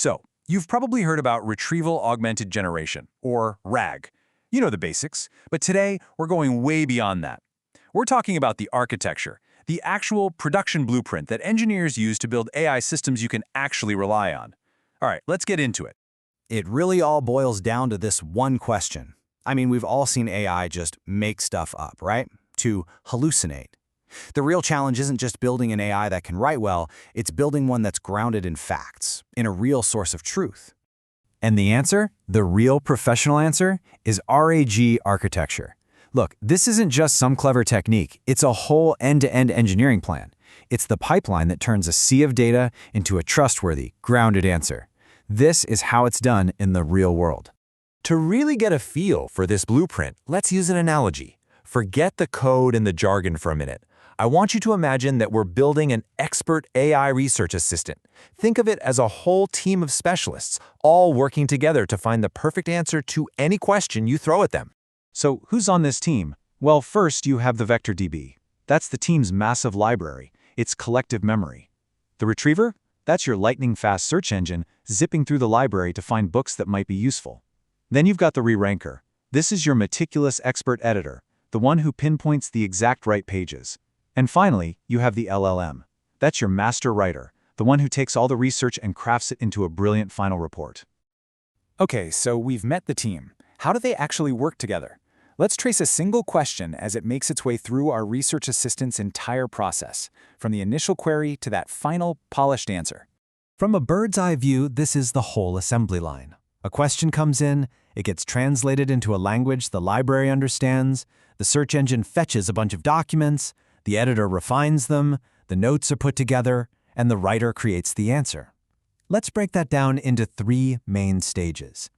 So, you've probably heard about Retrieval-Augmented Generation, or RAG. You know the basics, but today we're going way beyond that. We're talking about the architecture, the actual production blueprint that engineers use to build AI systems you can actually rely on. All right, let's get into it. It really all boils down to this one question. I mean, we've all seen AI just make stuff up, right? To hallucinate. The real challenge isn't just building an AI that can write well, it's building one that's grounded in facts, in a real source of truth. And the answer, the real professional answer, is RAG architecture. Look, this isn't just some clever technique, it's a whole end-to-end engineering plan. It's the pipeline that turns a sea of data into a trustworthy, grounded answer. This is how it's done in the real world. To really get a feel for this blueprint, let's use an analogy. Forget the code and the jargon for a minute. I want you to imagine that we're building an expert AI research assistant. Think of it as a whole team of specialists, all working together to find the perfect answer to any question you throw at them. So, who's on this team? Well, first you have the VectorDB. That's the team's massive library, its collective memory. The Retriever? That's your lightning-fast search engine, zipping through the library to find books that might be useful. Then you've got the Re-ranker. This is your meticulous expert editor, the one who pinpoints the exact right pages. And finally, you have the LLM. That's your master writer, the one who takes all the research and crafts it into a brilliant final report. Okay, so we've met the team. How do they actually work together? Let's trace a single question as it makes its way through our research assistant's entire process, from the initial query to that final, polished answer. From a bird's eye view, this is the whole assembly line. A question comes in, it gets translated into a language the library understands, the search engine fetches a bunch of documents, the editor refines them, the notes are put together, and the writer creates the answer. Let's break that down into 3 main stages.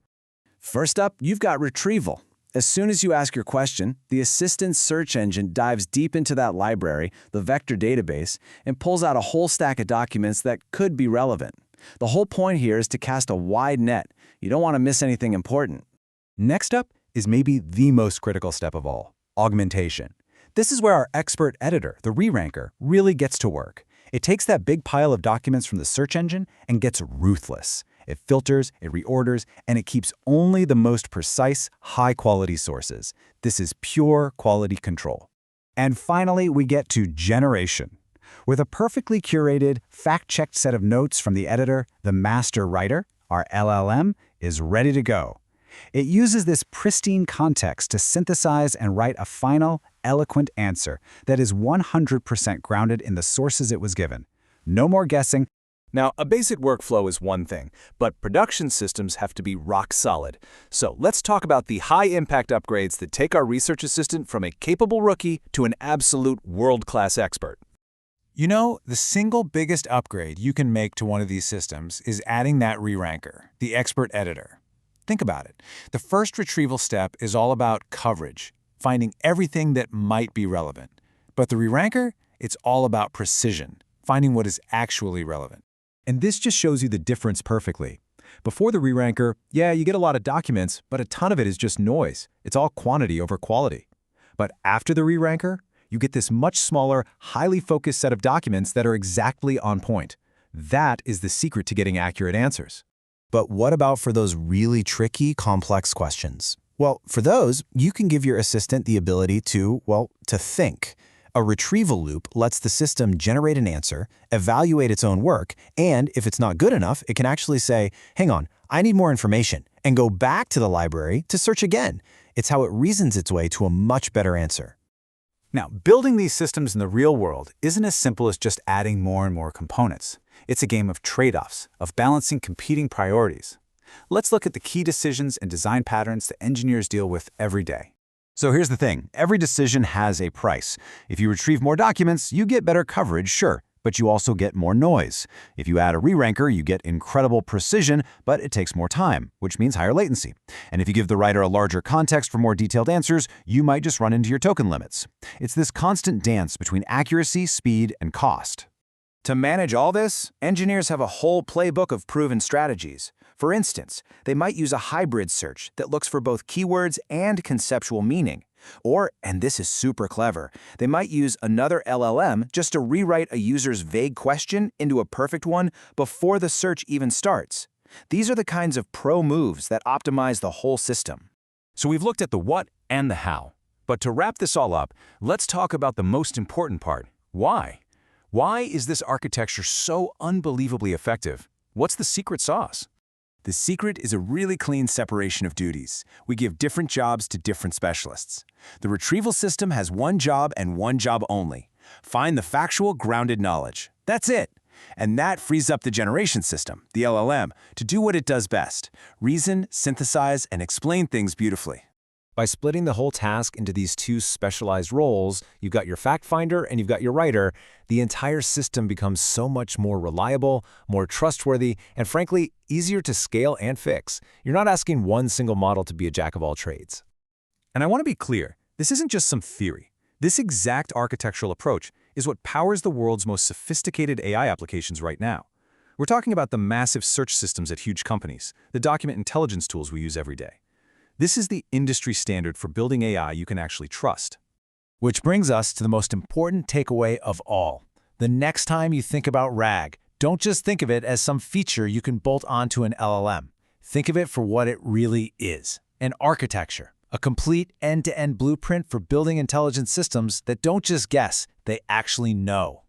First up, you've got retrieval. As soon as you ask your question, the assistant's search engine dives deep into that library, the vector database, and pulls out a whole stack of documents that could be relevant. The whole point here is to cast a wide net. You don't want to miss anything important. Next up is maybe the most critical step of all, augmentation. This is where our expert editor, the Re-ranker, really gets to work. It takes that big pile of documents from the search engine and gets ruthless. It filters, it reorders, and it keeps only the most precise, high-quality sources. This is pure quality control. And finally, we get to generation. With a perfectly curated, fact-checked set of notes from the editor, the master writer, our LLM, is ready to go. It uses this pristine context to synthesize and write a final, eloquent answer that is 100% grounded in the sources it was given. No more guessing. Now, a basic workflow is one thing, but production systems have to be rock solid. So let's talk about the high-impact upgrades that take our research assistant from a capable rookie to an absolute world-class expert. You know, the single biggest upgrade you can make to one of these systems is adding that Re-ranker, the expert editor. Think about it. The first retrieval step is all about coverage, finding everything that might be relevant. But the Re-ranker, it's all about precision, finding what is actually relevant. And this just shows you the difference perfectly. Before the Re-ranker, yeah, you get a lot of documents, but a ton of it is just noise. It's all quantity over quality. But after the Re-ranker, you get this much smaller, highly focused set of documents that are exactly on point. That is the secret to getting accurate answers. But what about for those really tricky, complex questions? Well, for those, you can give your assistant the ability to think. A retrieval loop lets the system generate an answer, evaluate its own work, and if it's not good enough, it can actually say, hang on, I need more information, and go back to the library to search again. It's how it reasons its way to a much better answer. Now, building these systems in the real world isn't as simple as just adding more and more components. It's a game of trade-offs, of balancing competing priorities. Let's look at the key decisions and design patterns that engineers deal with every day. So here's the thing. Every decision has a price. If you retrieve more documents, you get better coverage, sure, but you also get more noise. If you add a Re-ranker, you get incredible precision, but it takes more time, which means higher latency. And if you give the writer a larger context for more detailed answers, you might just run into your token limits. It's this constant dance between accuracy, speed, and cost. To manage all this, engineers have a whole playbook of proven strategies. For instance, they might use a hybrid search that looks for both keywords and conceptual meaning. Or, and this is super clever, they might use another LLM just to rewrite a user's vague question into a perfect one before the search even starts. These are the kinds of pro moves that optimize the whole system. So we've looked at the what and the how. But to wrap this all up, let's talk about the most important part. Why? Why is this architecture so unbelievably effective? What's the secret sauce? The secret is a really clean separation of duties. We give different jobs to different specialists. The retrieval system has one job and one job only. Find the factual, grounded knowledge. That's it. And that frees up the generation system, the LLM, to do what it does best: reason, synthesize, and explain things beautifully. By splitting the whole task into these two specialized roles, you've got your fact finder and you've got your writer, the entire system becomes so much more reliable, more trustworthy, and frankly, easier to scale and fix. You're not asking one single model to be a jack of all trades. And I want to be clear, this isn't just some theory. This exact architectural approach is what powers the world's most sophisticated AI applications right now. We're talking about the massive search systems at huge companies, the document intelligence tools we use every day. This is the industry standard for building AI you can actually trust. Which brings us to the most important takeaway of all. The next time you think about RAG, don't just think of it as some feature you can bolt onto an LLM. Think of it for what it really is: an architecture, a complete end-to-end blueprint for building intelligent systems that don't just guess, they actually know.